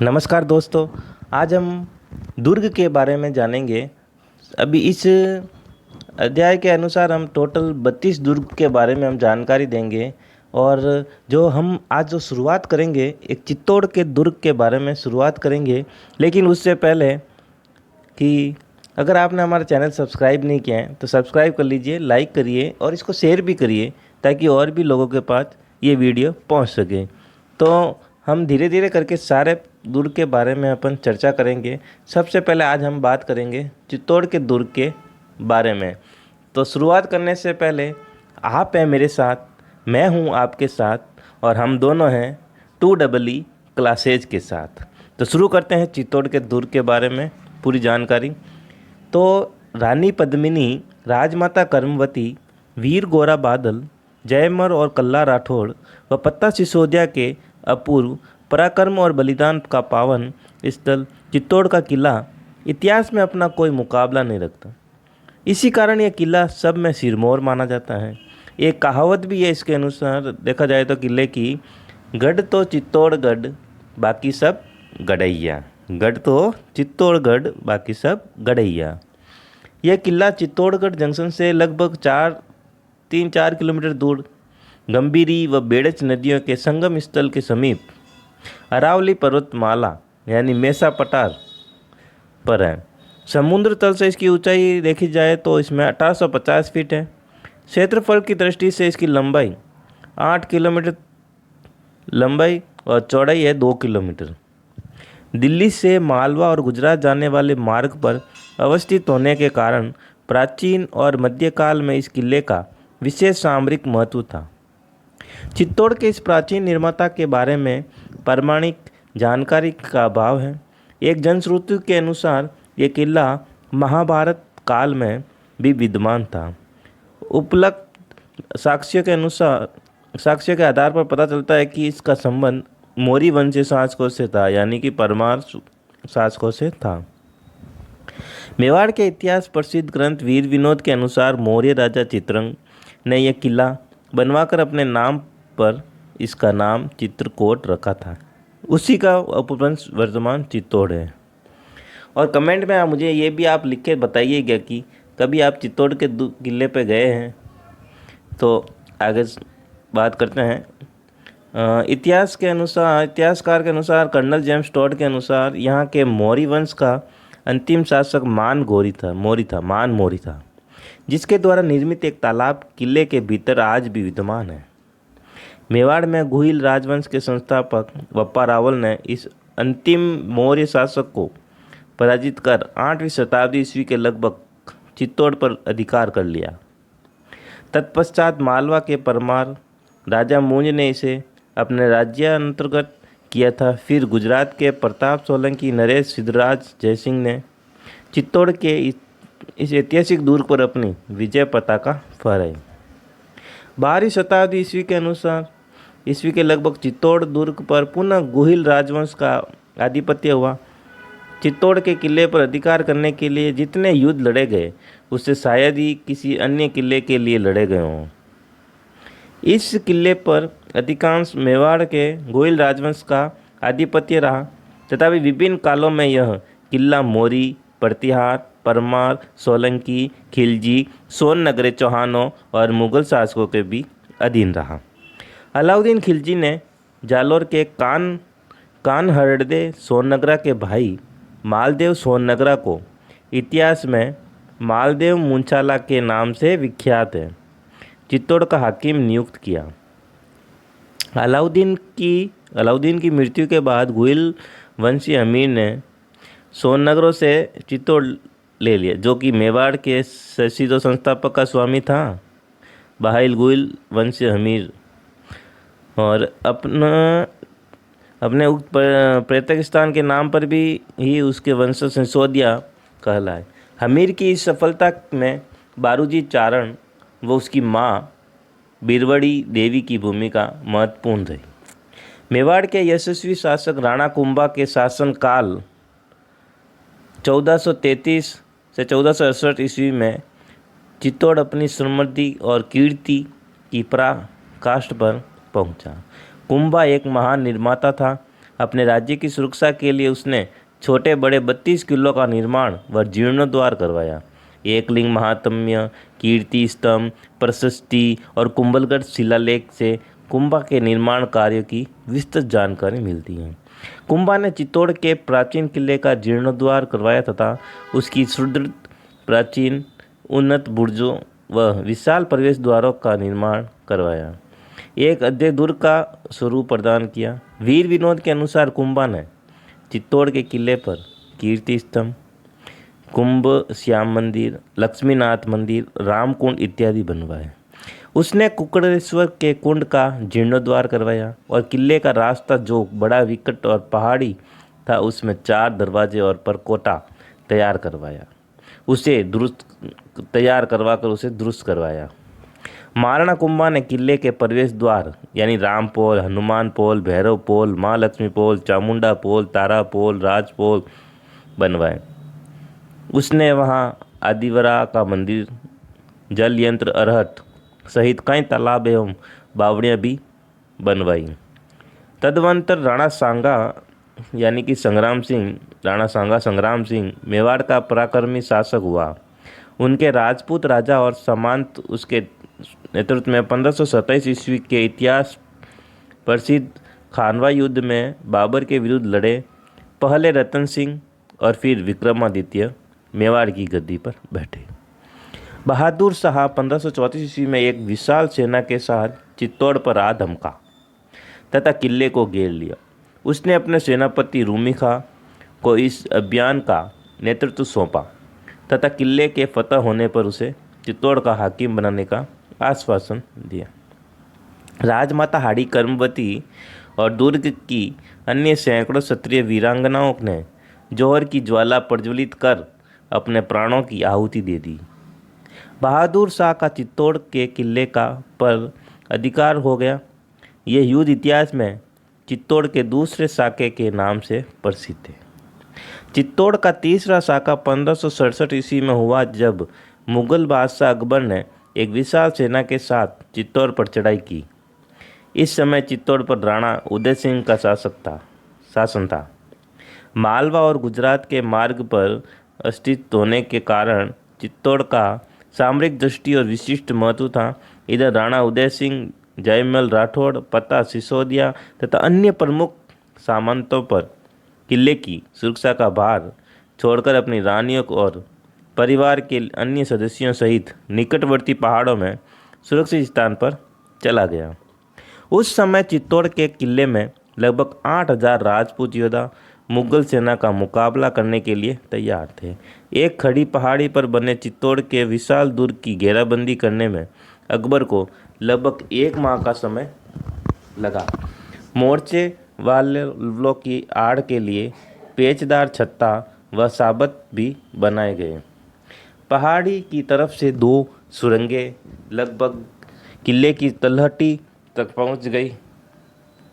नमस्कार दोस्तों। आज हम दुर्ग के बारे में जानेंगे। अभी इस अध्याय के अनुसार हम टोटल 32 दुर्ग के बारे में हम जानकारी देंगे। और जो हम आज जो शुरुआत करेंगे, एक चित्तौड़ के दुर्ग के बारे में शुरुआत करेंगे। लेकिन उससे पहले कि अगर आपने हमारा चैनल सब्सक्राइब नहीं किया है तो सब्सक्राइब कर लीजिए, लाइक करिए और इसको शेयर भी करिए ताकि और भी लोगों के पास ये वीडियो पहुंच सके। तो हम धीरे धीरे करके सारे दुर्ग के बारे में अपन चर्चा करेंगे। सबसे पहले आज हम बात करेंगे चित्तौड़ के दुर्ग के बारे में। तो शुरुआत करने से पहले आप हैं मेरे साथ, मैं हूं आपके साथ और हम दोनों हैं 2EE क्लासेज के साथ। तो शुरू करते हैं चित्तौड़ के दुर्ग के बारे में पूरी जानकारी। तो रानी पद्मिनी, राजमाता कर्मवती, वीर गोरा बादल, जयमर और कल्ला राठौड़ व पत्ता सिसोदिया के अपूर्व पराक्रम और बलिदान का पावन स्थल चित्तौड़ का किला इतिहास में अपना कोई मुकाबला नहीं रखता। इसी कारण यह किला सब में सिरमौर माना जाता है। एक कहावत भी है इसके अनुसार देखा जाए तो किले की, गढ़ तो चित्तौड़गढ़ बाकी सब गढ़ैया। गढ़ तो चित्तौड़गढ़ बाकी सब गढ़ैया। यह किला चित्तौड़गढ़ जंक्शन से लगभग 3-4 किलोमीटर दूर गंभीरी व बेड़च नदियों के संगम स्थल के समीप अरावली पर्वतमाला यानी मेसा पठार पर है। समुद्र तल से इसकी ऊंचाई देखी जाए तो इसमें 1850 फीट है। क्षेत्रफल की दृष्टि से इसकी लंबाई 8 किलोमीटर लंबाई और चौड़ाई है 2 किलोमीटर। दिल्ली से मालवा और गुजरात जाने वाले मार्ग पर अवस्थित होने के कारण प्राचीन और मध्यकाल में इस किले का विशेष सामरिक महत्व था। चित्तौड़ के इस प्राचीन निर्माता के बारे में प्रामाणिक जानकारी का अभाव है। एक जनश्रुति के अनुसार ये किला महाभारत काल में भी विद्यमान था। उपलब्ध साक्ष्यों के आधार पर पता चलता है कि इसका संबंध मौर्य वंशीय शासकों से था, यानी कि परमार शासकों से था। मेवाड़ के इतिहास प्रसिद्ध ग्रंथ वीर विनोद के अनुसार मौर्य राजा चित्रंग ने यह किला बनवाकर अपने नाम पर इसका नाम चित्रकोट रखा था। उसी का अपभ्रंश वर्तमान चित्तौड़ है। और कमेंट में मुझे ये भी आप लिख के बताइएगा कि कभी आप चित्तौड़ के किले पे गए हैं। तो आगे बात करते हैं। इतिहासकार के अनुसार कर्नल जेम्स टॉड के अनुसार यहाँ के मौर्य वंश का अंतिम शासक मान मौर्य था, जिसके द्वारा निर्मित एक तालाब किले के भीतर आज भी विद्यमान है। मेवाड़ में गुहिल राजवंश के संस्थापक बप्पा रावल ने इस अंतिम मौर्य शासक को पराजित कर 8वीं शताब्दी ईस्वी के लगभग चित्तौड़ पर अधिकार कर लिया। तत्पश्चात मालवा के परमार राजा मूंज ने इसे अपने राज्य अंतर्गत किया था। फिर गुजरात के प्रताप सोलंकी, नरेश सिद्धराज जयसिंह ने चित्तौड़ के इस ऐतिहासिक दुर्ग पर अपनी विजय पताका फहराई। 12वीं शताब्दी ईस्वी के लगभग चित्तौड़ दुर्ग पर पुनः गुहिल राजवंश का आधिपत्य हुआ। चित्तौड़ के किले पर अधिकार करने के लिए जितने युद्ध लड़े गए उससे शायद ही किसी अन्य किले के लिए लड़े गए हों। इस किले पर अधिकांश मेवाड़ के गोइल राजवंश का आधिपत्य रहा, तथापि विभिन्न कालों में यह किला मौर्य, प्रतिहार, परमार, सोलंकी, खिलजी, सोननगरे चौहानों और मुगल शासकों के भी अधीन रहा। अलाउद्दीन खिलजी ने जालोर के कानहरदे सोननगरा के भाई मालदेव सोननगरा को इतिहास में मालदेव मुंचाला के नाम से विख्यात है चित्तौड़ का हाकिम नियुक्त किया। अलाउद्दीन की मृत्यु के बाद गुइल वंशी अमीर ने सोननगरों से चित्तौड़ ले लिया, जो कि मेवाड़ के सशीदो संस्थापक का स्वामी था, बहाइल गुइल वंशी अमीर। और अपने उक्त पर्यटक स्थान के नाम पर भी ही उसके वंशज सिसोदिया कहलाए। हमीर की इस सफलता में बारूजी चारण व उसकी माँ बीरबड़ी देवी की भूमिका महत्वपूर्ण रही। मेवाड़ के यशस्वी शासक राणा कुंभा के शासनकाल 1433 से 1468 ईस्वी में चित्तौड़ अपनी समृद्धि और कीर्ति की पराकाष्ठा पर पहुंचा। कुंभा एक महान निर्माता था अपने राज्य की सुरक्षा के लिए उसने छोटे बड़े 32 किलों का निर्माण व जीर्णोद्धार करवाया। एकलिंग महात्म्य, कीर्ति स्तंभ, प्रशस्ति और कुंभलगढ़ शिलालेख से कुंभा के निर्माण कार्यों की विस्तृत जानकारी मिलती है। कुंभा ने चित्तौड़ के प्राचीन किले का जीर्णोद्धार करवाया तथा उसकी सुदृढ़ प्राचीन उन्नत बुर्जों व विशाल प्रवेश द्वारों का निर्माण करवाया। एक अद्भुत दुर्ग का स्वरूप प्रदान किया। वीर विनोद के अनुसार कुंभा ने चित्तौड़ के किले पर कीर्ति स्तंभ, कुंभ श्याम मंदिर, लक्ष्मीनाथ मंदिर, रामकुंड इत्यादि बनवाए। उसने कुकड़ेश्वर के कुंड का जीर्णोद्धार करवाया और किले का रास्ता जो बड़ा विकट और पहाड़ी था उसमें 4 दरवाजे और परकोटा तैयार करवाया। उसे दुरुस्त करवाया। महाराणा कुंभा ने किले के प्रवेश द्वार यानी राम पोल, हनुमान पोल, भैरव पोल, माँ लक्ष्मी पोल, चामुंडा पोल, तारा पोल, राज पोल बनवाए। उसने वहाँ आदिवरा का मंदिर, जल यंत्र अरहट सहित कई तालाब एवं बावड़ियाँ भी बनवाई। तदनंतर राणा सांगा यानी कि राणा सांगा संग्राम सिंह मेवाड़ का पराक्रमी शासक हुआ। उनके राजपूत राजा और सामंत उसके नेतृत्व में 1527 ईस्वी के इतिहास प्रसिद्ध खानवा युद्ध में बाबर के विरुद्ध लड़े। पहले रतन सिंह और फिर विक्रमादित्य मेवाड़ की गद्दी पर बैठे। बहादुर शाह 1534 ईस्वी में एक विशाल सेना के साथ चित्तौड़ पर आ धमका तथा किले को घेर लिया। उसने अपने सेनापति रूमी खां को इस अभियान का नेतृत्व सौंपा तथा किले के फतह होने पर उसे चित्तौड़ का हाकिम बनाने का आश्वासन दिया। राजमाता हाड़ी कर्मवती और दुर्ग की अन्य सैकड़ों क्षत्रिय वीरांगनाओं ने जौहर की ज्वाला प्रज्वलित कर अपने प्राणों की आहुति दे दी। बहादुर शाह का चित्तौड़ के किले का पर अधिकार हो गया। यह युद्ध इतिहास में चित्तौड़ के दूसरे साके के नाम से प्रसिद्ध है। चित्तौड़ का तीसरा साका 1567 ईस्वी में हुआ जब मुगल बादशाह अकबर ने एक विशाल सेना के साथ चित्तौड़ पर चढ़ाई की। इस समय चित्तौड़ पर राणा उदय सिंह का शासन था। मालवा और गुजरात के मार्ग पर स्थित होने के कारण चित्तौड़ का सामरिक दृष्टि और विशिष्ट महत्व था। इधर राणा उदय सिंह, जयमल राठौड़, पता सिसोदिया तथा अन्य प्रमुख सामंतों पर किले की सुरक्षा का भार छोड़कर अपनी रानियों और परिवार के अन्य सदस्यों सहित निकटवर्ती पहाड़ों में सुरक्षित स्थान पर चला गया। उस समय चित्तौड़ के किले में लगभग 8000 राजपूत योद्धा मुगल सेना का मुकाबला करने के लिए तैयार थे। एक खड़ी पहाड़ी पर बने चित्तौड़ के विशाल दुर्ग की घेराबंदी करने में अकबर को लगभग 1 माह का समय लगा। मोर्चे वालों की आड़ के लिए पेचदार छत्ता व साबत भी बनाए गए। पहाड़ी की तरफ से 2 सुरंगें लगभग किले की तलहटी तक पहुंच गई,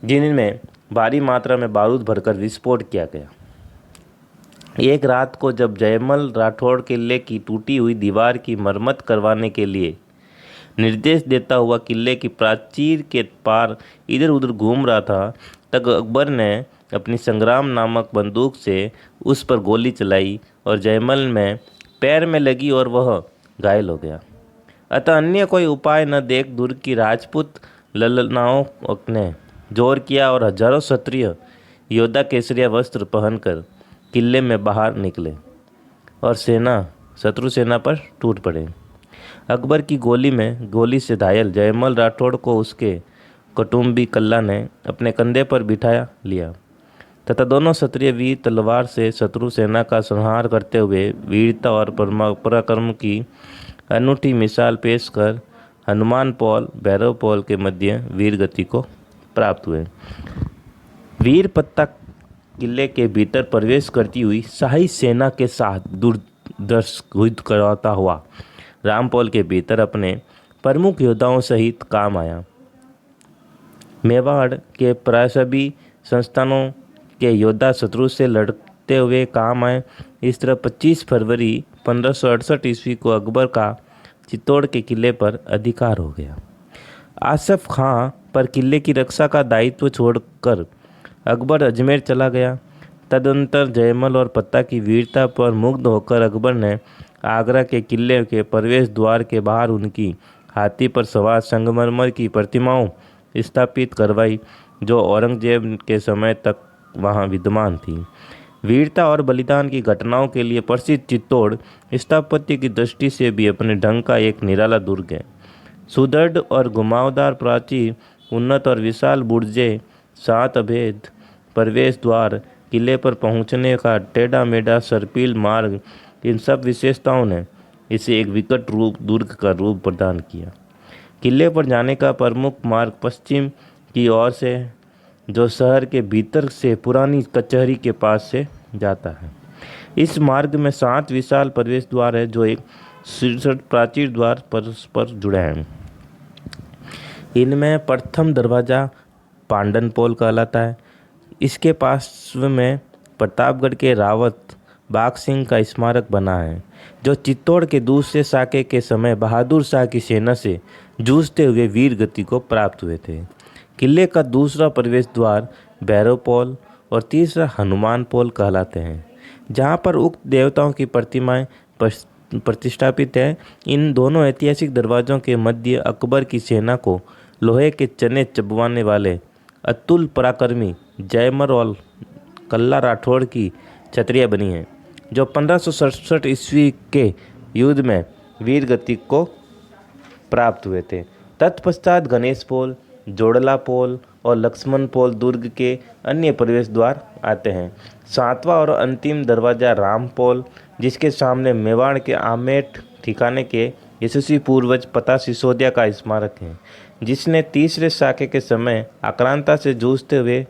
जिनमें भारी मात्रा में बारूद भरकर विस्फोट किया गया। एक रात को जब जयमल राठौड़ किले की टूटी हुई दीवार की मरम्मत करवाने के लिए निर्देश देता हुआ किले की प्राचीर के पार इधर उधर घूम रहा था, तब अकबर ने अपनी संग्राम नामक बंदूक से उस पर गोली चलाई और जयमल में पैर में लगी और वह घायल हो गया। अतः अन्य कोई उपाय न देख दुर्ग की राजपूत ललनाओं ने जोर किया और हजारों क्षत्रिय योद्धा केसरिया वस्त्र पहनकर किले में बाहर निकले और शत्रु सेना पर टूट पड़े। अकबर की गोली से घायल जयमल राठौड़ को उसके कुटुंबी कल्ला ने अपने कंधे पर बिठाया लिया तथा दोनों क्षत्रिय वीर तलवार से शत्रु सेना का संहार करते हुए वीरता और पराक्रम की अनूठी मिसाल पेश कर हनुमान पौल, भैरव पौल के मध्य वीर गति को प्राप्त हुए। वीर पत्ता किले के भीतर प्रवेश करती हुई शाही सेना के साथ दुर्धर्ष युद्ध करवाता हुआ रामपौल के भीतर अपने प्रमुख योद्धाओं सहित काम आया। मेवाड़ के प्राय सभी संस्थानों के योद्धा शत्रु से लड़ते हुए काम आए। इस तरह 25 फरवरी 1568 ईस्वी को अकबर का चित्तौड़ के किले पर अधिकार हो गया। आसफ खां पर किले की रक्षा का दायित्व छोड़कर अकबर अजमेर चला गया। तदनंतर जयमल और पत्ता की वीरता पर मुग्ध होकर अकबर ने आगरा के किले के प्रवेश द्वार के बाहर उनकी हाथी पर सवार संगमरमर की प्रतिमाओं स्थापित करवाई, जो औरंगजेब के समय तक वहां विद्यमान थी। वीरता और बलिदान की घटनाओं के लिए प्रसिद्ध चित्तौड़ स्थापत्य की दृष्टि से भी अपने ढंग का एक निराला दुर्ग है। सुदृढ़ और घुमावदार प्राचीर, उन्नत और विशाल बुर्जे, 7 अभेद प्रवेश द्वार, किले पर पहुंचने का टेढ़ा मेढ़ा सर्पिल मार्ग, इन सब विशेषताओं ने इसे एक विकट रूप दुर्ग का रूप प्रदान किया। किले पर जाने का प्रमुख मार्ग पश्चिम की ओर से, जो शहर के भीतर से पुरानी कचहरी के पास से जाता है। इस मार्ग में 7 विशाल प्रवेश द्वार है, जो एक 67 प्राचीर द्वार परस्पर जुड़े हैं। इनमें प्रथम दरवाज़ा पांडनपोल कहलाता है। इसके पास में प्रतापगढ़ के रावत बाघ सिंह का स्मारक बना है, जो चित्तौड़ के दूसरे साके के समय बहादुर शाह की सेना से जूझते हुए वीर गति को प्राप्त हुए थे। किले का दूसरा प्रवेश द्वार भैरवपोल और तीसरा हनुमान पोल कहलाते हैं, जहाँ पर उक्त देवताओं की प्रतिमाएं प्रतिष्ठापित है। इन दोनों ऐतिहासिक दरवाज़ों के मध्य अकबर की सेना को लोहे के चने चबवाने वाले अतुल पराक्रमी जयमल और कल्ला राठौड़ की छतरियाँ बनी हैं, जो 1567 ईस्वी के युद्ध में वीर गति को प्राप्त हुए थे। तत्पश्चात गणेश पोल, जोड़ला पोल और लक्ष्मण पोल दुर्ग के अन्य प्रवेश द्वार आते हैं। 7वां और अंतिम दरवाज़ा राम पोल, जिसके सामने मेवाड़ के आमेट ठिकाने के यशस्वी पूर्वज पता सिसोदिया का स्मारक है, जिसने तीसरे साके के समय आक्रांता से जूझते हुए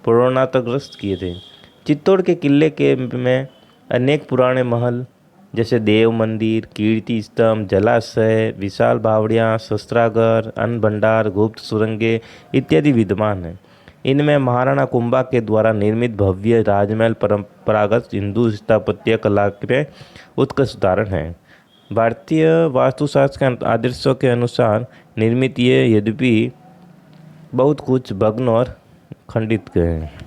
पूर्णताग्रस्त किए थे। चित्तौड़ के किले के में अनेक पुराने महल जैसे देव मंदिर, कीर्ति स्तंभ, जलाशय, विशाल बावड़ियाँ, शस्त्रागार, अन्न भंडार, गुप्त सुरंगें इत्यादि विद्यमान हैं। इनमें महाराणा कुंभा के द्वारा निर्मित भव्य राजमहल परंपरागत हिंदू स्थापत्य कला के उत्कृष्ट उदाहरण है। भारतीय वास्तुशास्त्र के आदर्शों के अनुसार निर्मित ये यद्यपि बहुत कुछ भग्न और खंडित गए हैं।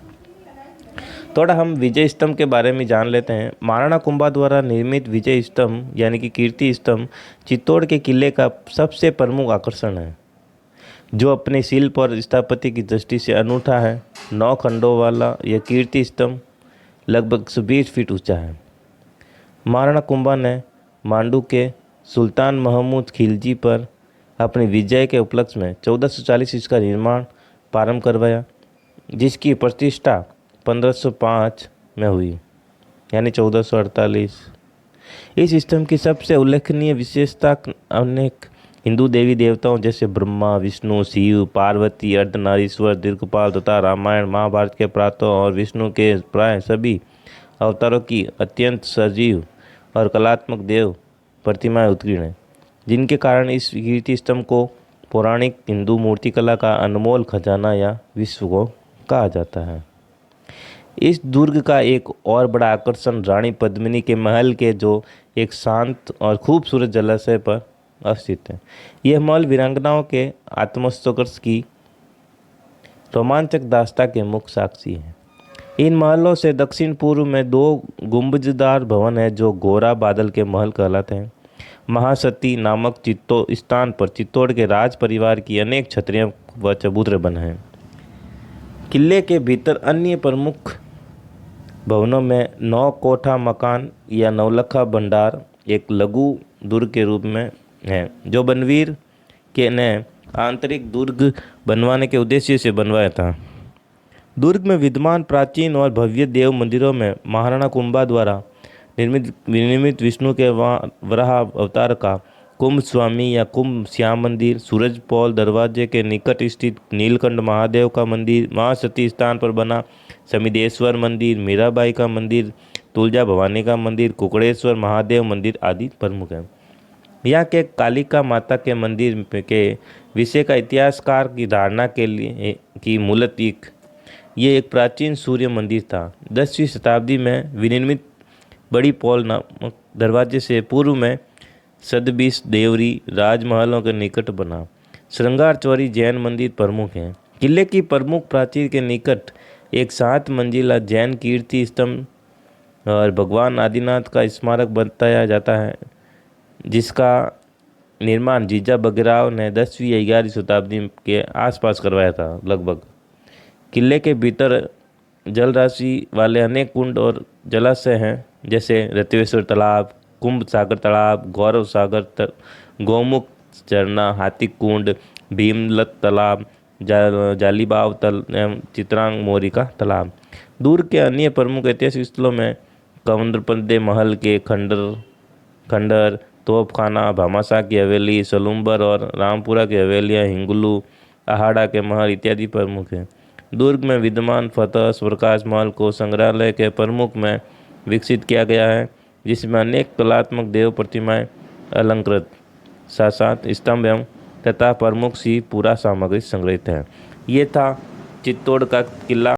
थोड़ा हम विजय स्तंभ के बारे में जान लेते हैं। महाराणा कुंभा द्वारा निर्मित विजय स्तंभ यानी कि कीर्ति स्तंभ चित्तौड़ के किले का सबसे प्रमुख आकर्षण है, जो अपने शिल्प और स्थापत्य की दृष्टि से अनूठा है। 9 खंडों वाला यह कीर्ति स्तंभ लगभग 120 फीट ऊंचा है। महाराणा कुंभा ने मांडू के सुल्तान महमूद खिलजी पर अपनी विजय के उपलक्ष्य में 1440 इसका निर्माण प्रारंभ करवाया, जिसकी प्रतिष्ठा 1505 में हुई यानी 1448। इस स्तंभ की सबसे उल्लेखनीय विशेषता अनेक हिंदू देवी देवताओं जैसे ब्रह्मा, विष्णु, शिव, पार्वती, अर्धनारीश्वर, दीर्घपाल तथा रामायण महाभारत के प्रातों और विष्णु के प्राय सभी अवतारों की अत्यंत सजीव और कलात्मक देव प्रतिमाएं उत्कीर्ण हैं, जिनके कारण इस कीर्ति स्तंभ को पौराणिक हिंदू मूर्तिकला का अनमोल खजाना या विश्व को कहा जाता है। इस दुर्ग का एक और बड़ा आकर्षण रानी पद्मिनी के महल के जो एक शांत और खूबसूरत जलाशय पर स्थित है। यह महल वीरांगनाओं के आत्मसंघर्ष की रोमांचक दास्ता के मुख्य साक्षी है। इन महलों से दक्षिण पूर्व में 2 गुंबजदार भवन है, जो गोरा बादल के महल कहलाते हैं। महासती नामक स्थान पर चित्तौड़ के राज परिवार की अनेक छतरियां व चबूतरे बने हैं। किले के भीतर अन्य प्रमुख भवनों में 9 कोठा मकान या नवलखा भंडार एक लघु दुर्ग के रूप में है, जो बनवीर के ने आंतरिक दुर्ग बनवाने के उद्देश्य से बनवाया था। दुर्ग में विद्यमान प्राचीन और भव्य देव मंदिरों में महाराणा कुंभा द्वारा निर्मित विष्णु के वराह अवतार का कुंभ स्वामी या कुंभ श्याम मंदिर, सूरज पोल दरवाजे के निकट स्थित नीलकंठ महादेव का मंदिर, महासती स्थान पर बना समिदेश्वर मंदिर, मीराबाई का मंदिर, तुलजा भवानी का मंदिर, कुकड़ेश्वर महादेव मंदिर आदि प्रमुख हैं। यहाँ के कालिका माता के मंदिर के विषय का इतिहासकार की धारणा के लिए कि मूलतः ये एक प्राचीन सूर्य मंदिर था। 10वीं शताब्दी में विनिर्मित बड़ी पोल नामक दरवाजे से पूर्व में सदबिस देवरी राजमहलों के निकट बना श्रृंगार चौरी जैन मंदिर प्रमुख हैं। किले की प्रमुख प्राचीर के निकट एक 7 मंजिला जैन कीर्ति स्तंभ और भगवान आदिनाथ का स्मारक बताया जाता है, जिसका निर्माण जीजा बघेराव ने 10वीं-11वीं शताब्दी के आसपास करवाया था लगभग। किले के भीतर जलराशि वाले अनेक कुंड और जलाशय हैं, जैसे रत्वेश्वर तालाब, कुंभ सागर तालाब, गौरव सागर, गौमुख झरना, हाथी कुंड, भीमलत तालाब, जालीबाव तल एवं चित्रांग मोरी का तालाब। दुर्ग के अन्य प्रमुख ऐतिहासिक स्थलों में कमंडलपंडे महल के खंडर, तोपखाना, भामाशाह की हवेली, सलूम्बर और रामपुरा की हवेलियाँ, हिंगलू, आहाड़ा के महल इत्यादि प्रमुख हैं। दुर्ग में विद्यमान फतेह प्रकाश महल को संग्रहालय के प्रमुख में विकसित किया गया है, जिसमें अनेक कलात्मक देव प्रतिमाएं, अलंकृत सात स्तंभ एवं तथा प्रमुख सी पुरा सामग्री संग्रहित है। ये था चित्तौड़ का किला।